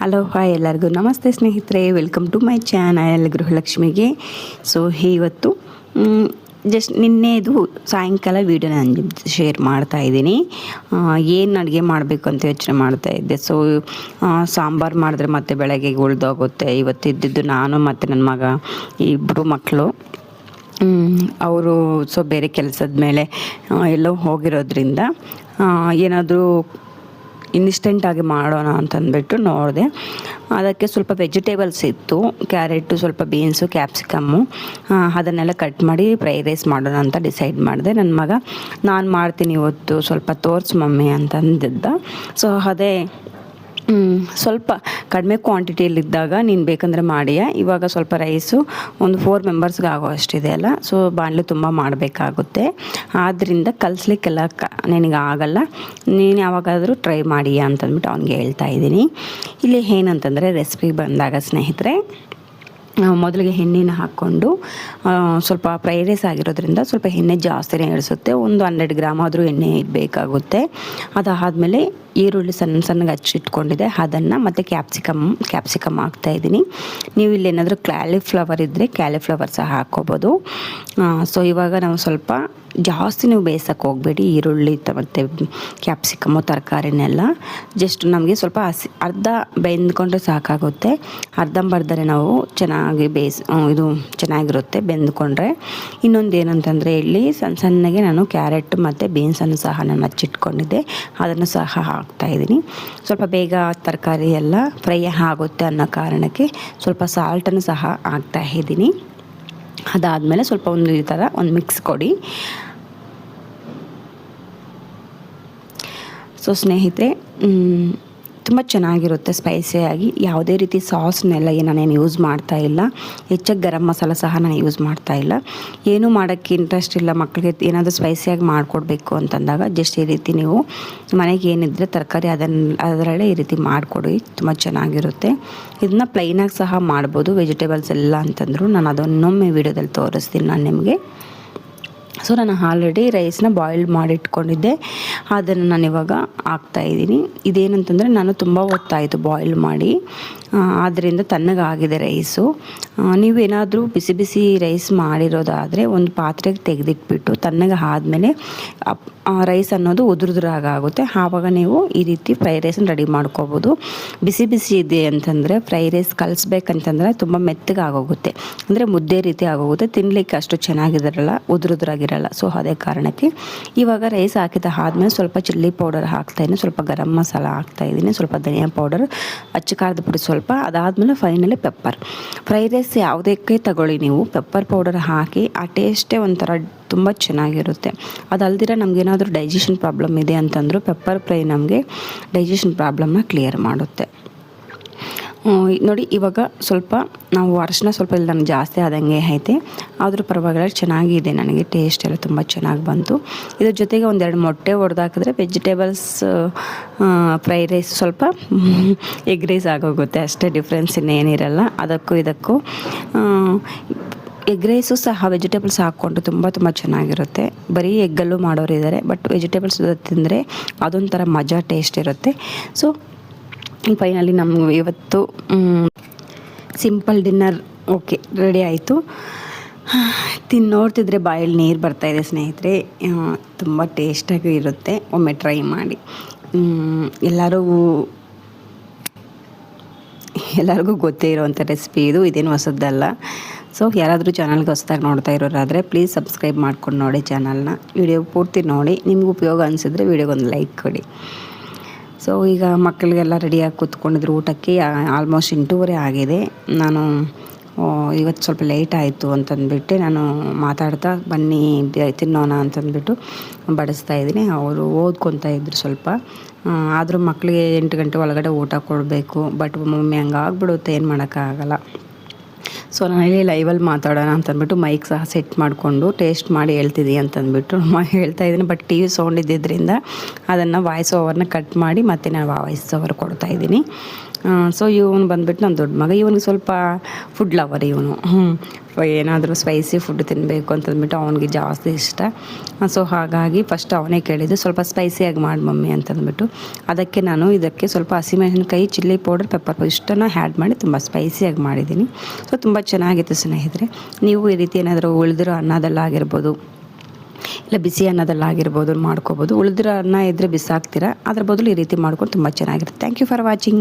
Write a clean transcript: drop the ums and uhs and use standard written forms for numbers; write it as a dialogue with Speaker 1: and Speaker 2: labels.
Speaker 1: Hello hi ಎಲ್ಲರಿಗೂ ನಮಸ್ತೆ ಸ್ನೇಹಿತರೆ, ವೆಲ್ಕಮ್ ಟು ಮೈ ಚಾನಲ್ ಗೃಹಲಕ್ಷ್ಮಿಗೆ. ಸೊ ಇವತ್ತು ಜಸ್ಟ್ ನಿನ್ನೆದು ಸಾಯಂಕಾಲ ವೀಡಿಯೋ ನಾನು ಶೇರ್ ಮಾಡ್ತಾಯಿದ್ದೀನಿ. ಏನು ಅಡುಗೆ ಮಾಡಬೇಕು ಅಂತ ಯೋಚನೆ ಮಾಡ್ತಾಯಿದ್ದೆ. ಸೊ ಸಾಂಬಾರು ಮಾಡಿದ್ರೆ ಮತ್ತೆ ಬೆಳಗ್ಗೆಗೆ ಉಳಿದೋಗುತ್ತೆ. ಇವತ್ತು ಇದ್ದಿದ್ದು ನಾನು ಮತ್ತು ನನ್ನ ಮಗ ಇಬ್ಬರು ಮಕ್ಕಳು. ಅವರು ಸೊ ಬೇರೆ ಕೆಲಸದ ಮೇಲೆ ಎಲ್ಲೋ ಹೋಗಿರೋದ್ರಿಂದ ಏನಾದರೂ ಇನ್ಸ್ಟೆಂಟಾಗಿ ಮಾಡೋಣ ಅಂತಂದ್ಬಿಟ್ಟು ನೋಡಿದೆ. ಅದಕ್ಕೆ ಸ್ವಲ್ಪ ವೆಜಿಟೇಬಲ್ಸ್ ಇತ್ತು, ಕ್ಯಾರೆಟು, ಸ್ವಲ್ಪ ಬೀನ್ಸು, ಕ್ಯಾಪ್ಸಿಕಮ್ಮು, ಅದನ್ನೆಲ್ಲ ಕಟ್ ಮಾಡಿ ಫ್ರೈ ರೈಸ್ ಮಾಡೋಣ ಅಂತ ಡಿಸೈಡ್ ಮಾಡಿದೆ. ನನ್ನ ಮಗ ನಾನು ಮಾಡ್ತೀನಿ ಇವತ್ತು, ಸ್ವಲ್ಪ ತೋರಿಸು ಮಮ್ಮಿ ಅಂತಂದಿದ್ದ. ಸೊ ಅದೇ ಸ್ವಲ್ಪ ಕಡಿಮೆ ಕ್ವಾಂಟಿಟಿಯಲ್ಲಿದ್ದಾಗ ನೀನು ಬೇಕಂದರೆ ಮಾಡಿಯಾ. ಇವಾಗ ಸ್ವಲ್ಪ ರೈಸು ಒಂದು 4 ಮೆಂಬರ್ಸ್ಗೆ ಆಗೋ ಅಷ್ಟಿದೆ ಅಲ್ಲ. ಸೊ ಬಾಣಲೆ ತುಂಬ ಮಾಡಬೇಕಾಗುತ್ತೆ, ಆದ್ದರಿಂದ ಕಲಿಸ್ಲಿಕ್ಕೆಲ್ಲ ನಿನಗೆ ಆಗಲ್ಲ, ನೀನು ಯಾವಾಗಾದರೂ ಟ್ರೈ ಮಾಡಿಯಾ ಅಂತಂದ್ಬಿಟ್ಟು ಅವ್ನಿಗೆ ಹೇಳ್ತಾ ಇದ್ದೀನಿ. ಇಲ್ಲಿ ಏನಂತಂದರೆ ರೆಸಿಪಿ ಬಂದಾಗ ಸ್ನೇಹಿತರೆ, ಮೊದಲಿಗೆ ಎಣ್ಣೆನ ಹಾಕ್ಕೊಂಡು ಸ್ವಲ್ಪ ಫ್ರೈ ರೈಸ್ ಆಗಿರೋದ್ರಿಂದ ಸ್ವಲ್ಪ ಎಣ್ಣೆ ಜಾಸ್ತಿನೇ ಇಳಿಸುತ್ತೆ. ಒಂದು 100 ಗ್ರಾಮ್ ಆದರೂ ಎಣ್ಣೆ ಬೇಕಾಗುತ್ತೆ. ಅದಾದಮೇಲೆ ಈರುಳ್ಳಿ ಸಣ್ಣಗೆ ಹಚ್ಚಿಟ್ಕೊಂಡಿದೆ ಅದನ್ನು, ಮತ್ತು ಕ್ಯಾಪ್ಸಿಕಮ್ ಹಾಕ್ತಾಯಿದ್ದೀನಿ. ನೀವು ಇಲ್ಲೇನಾದರೂ ಕ್ಯಾಲಿಫ್ಲವರ್ ಇದ್ದರೆ ಕ್ಯಾಲಿಫ್ಲವರ್ ಸಹ ಹಾಕ್ಕೋಬೋದು. ಸೊ ಇವಾಗ ನಾವು ಸ್ವಲ್ಪ ಜಾಸ್ತಿ ನೀವು ಬೇಯಿಸೋಕ್ಕೆ ಹೋಗಬೇಡಿ ಈರುಳ್ಳಿ ಮತ್ತು ಕ್ಯಾಪ್ಸಿಕಮ್ಮು ತರಕಾರಿನೆಲ್ಲ. ಜಸ್ಟ್ ನಮಗೆ ಸ್ವಲ್ಪ ಅರ್ಧ ಬೆಂದ್ಕೊಂಡ್ರೆ ಸಾಕಾಗುತ್ತೆ. ಅರ್ಧಂಬರ್ಧನೇ ನಾವು ಚೆನ್ನಾಗಿ ಇದು ಚೆನ್ನಾಗಿರುತ್ತೆ ಬೆಂದ್ಕೊಂಡ್ರೆ. ಇನ್ನೊಂದು ಏನಂತಂದರೆ, ಇಲ್ಲಿ ಸಣ್ಣಗೆ ನಾನು ಕ್ಯಾರೆಟ್ ಮತ್ತು ಬೀನ್ಸನ್ನು ಸಹ ನಾನು ಹಚ್ಚಿಟ್ಕೊಂಡಿದ್ದೆ, ಅದನ್ನು ಸಹ ಹಾಕ್ತಾಯಿದ್ದೀನಿ. ಸ್ವಲ್ಪ ಬೇಗ ತರಕಾರಿ ಎಲ್ಲ ಫ್ರೈ ಆಗುತ್ತೆ ಅನ್ನೋ ಕಾರಣಕ್ಕೆ ಸ್ವಲ್ಪ ಸಾಲ್ಟನ್ನು ಸಹ ಹಾಕ್ತಾಯಿದ್ದೀನಿ. ಅದಾದಮೇಲೆ ಸ್ವಲ್ಪ ಈ ಥರ ಒಂದು ಮಿಕ್ಸ್ ಕೊಡಿ. ಸೊ ಸ್ನೇಹಿತರೆ, ತುಂಬ ಚೆನ್ನಾಗಿರುತ್ತೆ ಸ್ಪೈಸಿಯಾಗಿ. ಯಾವುದೇ ರೀತಿ ಸಾಸ್ನೆಲ್ಲ ನಾನೇನು ಯೂಸ್ ಮಾಡ್ತಾಯಿಲ್ಲ. ಹೆಚ್ಚಾಗಿ ಗರಂ ಮಸಾಲ ಸಹ ನಾನು ಯೂಸ್ ಮಾಡ್ತಾಯಿಲ್ಲ. ಏನೂ ಮಾಡೋಕ್ಕೆ ಇಂಟ್ರೆಸ್ಟ್ ಇಲ್ಲ, ಮಕ್ಕಳಿಗೆ ಏನಾದರೂ ಸ್ಪೈಸಿಯಾಗಿ ಮಾಡಿಕೊಡ್ಬೇಕು ಅಂತಂದಾಗ ಜಸ್ಟ್ ಈ ರೀತಿ ನೀವು ಮನೆಗೆ ಏನಿದ್ರೆ ತರಕಾರಿ ಅದರಲ್ಲೇ ಈ ರೀತಿ ಮಾಡಿಕೊಡಿ, ತುಂಬ ಚೆನ್ನಾಗಿರುತ್ತೆ. ಇದನ್ನ ಪ್ಲೈನಾಗಿ ಸಹ ಮಾಡ್ಬೋದು ವೆಜಿಟೇಬಲ್ಸ್ ಎಲ್ಲ ಅಂತಂದರು. ನಾನು ಅದನ್ನೊಮ್ಮೆ ವೀಡಿಯೋದಲ್ಲಿ ತೋರಿಸ್ತೀನಿ ನಾನು ನಿಮಗೆ. ಸೊ ನಾನು ಆಲ್ರೆಡಿ ರೈಸ್ನ ಬಾಯ್ಲ್ ಮಾಡಿಟ್ಕೊಂಡಿದ್ದೆ, ಅದನ್ನು ನಾನು ಇವಾಗ ಹಾಕ್ತಾಯಿದ್ದೀನಿ. ಇದೇನಂತಂದರೆ ನಾನು ತುಂಬ ಹೊತ್ತಾಯಿತು ಬಾಯ್ಲ್ ಮಾಡಿ, ಆದ್ದರಿಂದ ತಣ್ಣಗಾಗಿದೆ ರೈಸು. ನೀವೇನಾದರೂ ಬಿಸಿ ಬಿಸಿ ರೈಸ್ ಮಾಡಿರೋದಾದರೆ ಒಂದು ಪಾತ್ರೆಗೆ ತೆಗೆದಿಟ್ಬಿಟ್ಟು ತಣ್ಣಗೆ ಆದಮೇಲೆ ರೈಸ್ ಅನ್ನೋದು ಉದುರುದ್ರಾಗುತ್ತೆ. ಆವಾಗ ನೀವು ಈ ರೀತಿ ಫ್ರೈ ರೈಸನ್ನ ರೆಡಿ ಮಾಡ್ಕೋಬೋದು. ಬಿಸಿ ಬಿಸಿ ಇದೆ ಅಂತಂದರೆ ಫ್ರೈ ರೈಸ್ ಕಲಿಸ್ಬೇಕಂತಂದರೆ ತುಂಬ ಮೆತ್ತಗೆ ಆಗೋಗುತ್ತೆ, ಅಂದರೆ ಮುದ್ದೆ ರೀತಿ ಆಗೋಗುತ್ತೆ, ತಿನ್ನಲಿಕ್ಕೆ ಅಷ್ಟು ಚೆನ್ನಾಗಿರಲ್ಲ, ಉದುರುದ್ರಾಗಿರಲ್ಲ. ಸೊ ಅದೇ ಕಾರಣಕ್ಕೆ ಇವಾಗ ರೈಸ್ ಹಾಕಿದ ಆದಮೇಲೆ ಸ್ವಲ್ಪ ಚಿಲ್ಲಿ ಪೌಡರ್ ಹಾಕ್ತಾಯಿದ್ದೀನಿ, ಸ್ವಲ್ಪ ಗರಂ ಮಸಾಲ ಹಾಕ್ತಾಯಿದ್ದೀನಿ, ಸ್ವಲ್ಪ ಧನಿಯಾ ಪೌಡರ್, ಅಚ್ಚ ಖಾರದ ಪುಡಿ ಸ್ವಲ್ಪ. ಅದಾದಮೇಲೆ ಫೈನಲಿ ಪೆಪ್ಪರ್. ಫ್ರೈ ರೈಸ್ ಯಾವುದಕ್ಕೆ ತಗೊಳ್ಳಿ ನೀವು ಪೆಪ್ಪರ್ ಪೌಡರ್ ಹಾಕಿ, ಆ ಟೇಸ್ಟೇ ಒಂಥರ ತುಂಬ ಚೆನ್ನಾಗಿರುತ್ತೆ. ಅದಲ್ದಿರ ನಮಗೇನಾದರೂ ಡೈಜೆಷನ್ ಪ್ರಾಬ್ಲಮ್ ಇದೆ ಅಂತಂದರೂ ಪೆಪ್ಪರ್ ಫ್ರೈ ನಮಗೆ ಡೈಜೆಷನ್ ಪ್ರಾಬ್ಲಮ್ನ ಕ್ಲಿಯರ್ ಮಾಡುತ್ತೆ. ನೋಡಿ ಇವಾಗ ಸ್ವಲ್ಪ ನಾವು ಅರಶಿನ ಸ್ವಲ್ಪ ಇಲ್ಲ ನನಗೆ ಜಾಸ್ತಿ ಆದಂಗೆ ಐತೆ, ಆದರೂ ಪರವಾಗಿಲ್ಲ, ಚೆನ್ನಾಗಿದೆ, ನನಗೆ ಟೇಸ್ಟ್ ಎಲ್ಲ ತುಂಬ ಚೆನ್ನಾಗಿ ಬಂತು. ಇದ್ರ ಜೊತೆಗೆ 1-2 ಮೊಟ್ಟೆ ಹೊಡೆದಾಕಿದ್ರೆ ವೆಜಿಟೇಬಲ್ಸ್ ಫ್ರೈ ರೈಸ್ ಸ್ವಲ್ಪ ಎಗ್ ರೈಸ್ ಆಗೋಗುತ್ತೆ, ಅಷ್ಟೇ ಡಿಫ್ರೆನ್ಸ್ ಇನ್ನೇನಿರಲ್ಲ ಅದಕ್ಕೂ ಇದಕ್ಕೂ. ಎಗ್ ರೈಸು ಸಹ ವೆಜಿಟೇಬಲ್ಸ್ ಹಾಕ್ಕೊಂಡು ತುಂಬ ಚೆನ್ನಾಗಿರುತ್ತೆ. ಬರೀ ಎಗ್ಗಲ್ಲೂ ಮಾಡೋರಿದ್ದಾರೆ, ಬಟ್ ವೆಜಿಟೇಬಲ್ಸ್ ತಿಂದರೆ ಅದೊಂಥರ ಮಜಾ ಟೇಸ್ಟ್ ಇರುತ್ತೆ. ಸೊ ಫೈನಲಿ ನಮ್ಗೆ ಇವತ್ತು ಸಿಂಪಲ್ ಡಿನ್ನರ್ ಓಕೆ ರೆಡಿ ಆಯಿತು. ನೋಡ್ತಿದ್ರೆ ಬಾಯಲ್ಲಿ ನೀರು ಬರ್ತಾಯಿದೆ ಸ್ನೇಹಿತರೆ, ತುಂಬ ಟೇಸ್ಟಾಗಿ ಇರುತ್ತೆ, ಒಮ್ಮೆ ಟ್ರೈ ಮಾಡಿ. ಎಲ್ಲರಿಗೂ ಗೊತ್ತೇ ಇರೋವಂಥ ರೆಸಿಪಿ ಇದು, ಇದೇನು ಹೊಸದಲ್ಲ. ಸೊ ಯಾರಾದರೂ ಚಾನಲ್ಗೆ ಹೊಸದಾಗಿ ನೋಡ್ತಾ ಇರೋರಾದರೆ ಪ್ಲೀಸ್ ಸಬ್ಸ್ಕ್ರೈಬ್ ಮಾಡ್ಕೊಂಡು ನೋಡಿ ಚಾನಲ್ನ. ವಿಡಿಯೋ ಪೂರ್ತಿ ನೋಡಿ, ನಿಮ್ಗೆ ಉಪಯೋಗ ಅನಿಸಿದ್ರೆ ವಿಡಿಯೋಗೊಂದು ಲೈಕ್ ಕೊಡಿ. ಸೊ ಈಗ ಮಕ್ಕಳಿಗೆಲ್ಲ ರೆಡಿಯಾಗಿ ಕೂತ್ಕೊಂಡಿದ್ರು ಊಟಕ್ಕೆ. ಆಲ್ಮೋಸ್ಟ್ 8:30 ಆಗಿದೆ. ನಾನು ಇವತ್ತು ಸ್ವಲ್ಪ ಲೇಟ್ ಆಯಿತು ಅಂತಂದ್ಬಿಟ್ಟು ನಾನು ಮಾತಾಡ್ತಾ ಬನ್ನಿ ತಿನ್ನೋಣ ಅಂತಂದ್ಬಿಟ್ಟು ಬಡಿಸ್ತಾಯಿದ್ದೀನಿ. ಅವರು ಓದ್ಕೊತಾ ಇದ್ರು ಸ್ವಲ್ಪ, ಆದರೂ ಮಕ್ಕಳಿಗೆ 8 ಗಂಟೆ ಒಳಗಡೆ ಊಟ ಕೊಡಬೇಕು. ಬಟ್ ಮಮ್ಮಿ ಹಂಗೆ ಆಗ್ಬಿಡುತ್ತೆ, ಏನು ಮಾಡೋಕ್ಕಾಗಲ್ಲ. ಸೊ ನಾನು ಇಲ್ಲಿ ಲೈವಲ್ಲಿ ಮಾತಾಡೋಣ ಅಂತಂದ್ಬಿಟ್ಟು ಮೈಕ್ ಸಹ ಸೆಟ್ ಮಾಡಿಕೊಂಡು ಟೇಸ್ಟ್ ಮಾಡಿ ಹೇಳ್ತಿದ್ದೀವಿ ಅಂತಂದ್ಬಿಟ್ಟು ಹೇಳ್ತಾಯಿದ್ದೀನಿ. ಬಟ್ ಟಿ ವಿ ಸೌಂಡ್ ಇದ್ದಿದ್ದರಿಂದ ಅದನ್ನು ವಾಯ್ಸ್ ಓವರ್ನ ಕಟ್ ಮಾಡಿ ಮತ್ತೆ ನಾನು ವಾಯ್ಸ್ ಓವರ್ ಕೊಡ್ತಾಯಿದ್ದೀನಿ. ಸೊ ಇವನು ಬಂದುಬಿಟ್ಟು ನನ್ನ ದೊಡ್ಡ ಮಗ. ಇವನಿಗೆ ಸ್ವಲ್ಪ ಫುಡ್ ಲವರ್ ಇವನು. ಏನಾದರೂ ಸ್ಪೈಸಿ ಫುಡ್ ತಿನ್ನಬೇಕು ಅಂತಂದ್ಬಿಟ್ಟು ಅವನಿಗೆ ಜಾಸ್ತಿ ಇಷ್ಟ. ಸೊ ಹಾಗಾಗಿ ಫಸ್ಟ್ ಅವನೇ ಕೇಳಿದ್ದು ಸ್ವಲ್ಪ ಸ್ಪೈಸಿಯಾಗಿ ಮಾಡಿ ಮಮ್ಮಿ ಅಂತಂದ್ಬಿಟ್ಟು. ಅದಕ್ಕೆ ನಾನು ಇದಕ್ಕೆ ಸ್ವಲ್ಪ ಹಸಿಮೆಣಸಿನ್ಕಾಯಿ, ಚಿಲ್ಲಿ ಪೌಡರ್, ಪೆಪ್ಪರ್ ಪೌಡರ್ ಇಷ್ಟನ್ನು ಆ್ಯಡ್ ಮಾಡಿ ತುಂಬ ಸ್ಪೈಸಿಯಾಗಿ ಮಾಡಿದ್ದೀನಿ. ಸೊ ತುಂಬ ಚೆನ್ನಾಗಿತ್ತು ಸ್ನೇಹಿತರೆ. ನೀವು ಈ ರೀತಿ ಏನಾದರೂ ಉಳಿದಿರೋ ಅನ್ನದಲ್ಲಾಗಿರ್ಬೋದು, ಇಲ್ಲ ಬಿಸಿ ಅನ್ನದಲ್ಲಾಗಿರ್ಬೋದು ಮಾಡ್ಕೋಬೋದು. ಉಳಿದಿರೋ ಅನ್ನ ಇದ್ದರೆ ಬಿಸಾಕ್ತೀರಾ, ಅದ್ರ ಬದಲು ಈ ರೀತಿ ಮಾಡ್ಕೊಂಡು ತುಂಬ ಚೆನ್ನಾಗಿರುತ್ತೆ. Thank you for watching.